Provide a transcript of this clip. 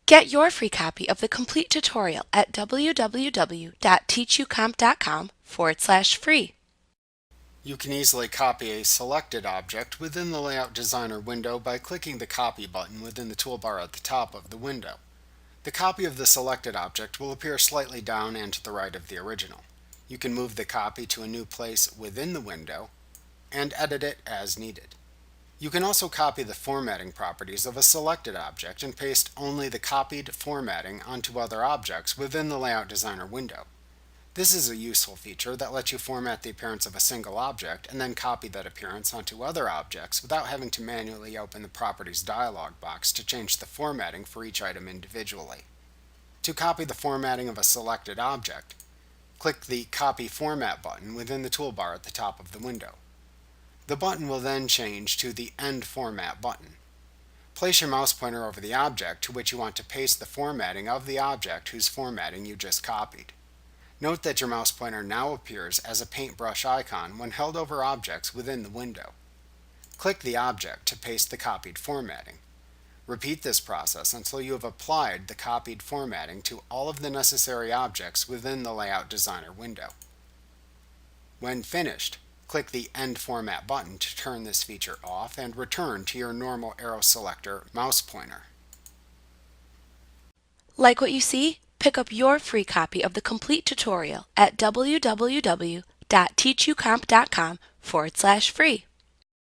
Get your free copy of the complete tutorial at www.teachucomp.com/free. You can easily copy a selected object within the Layout Designer window by clicking the Copy button within the toolbar at the top of the window. The copy of the selected object will appear slightly down and to the right of the original. You can move the copy to a new place within the window and edit it as needed. You can also copy the formatting properties of a selected object and paste only the copied formatting onto other objects within the Layout Designer window. This is a useful feature that lets you format the appearance of a single object and then copy that appearance onto other objects without having to manually open the Properties dialog box to change the formatting for each item individually. To copy the formatting of a selected object, click the Copy Format button within the toolbar at the top of the window. The button will then change to the End Format button. Place your mouse pointer over the object to which you want to paste the formatting of the object whose formatting you just copied. Note that your mouse pointer now appears as a paintbrush icon when held over objects within the window. Click the object to paste the copied formatting. Repeat this process until you have applied the copied formatting to all of the necessary objects within the Layout Designer window. When finished, click the End Format button to turn this feature off and return to your normal arrow selector mouse pointer. Like what you see? Pick up your free copy of the complete tutorial at www.teachucomp.com/free.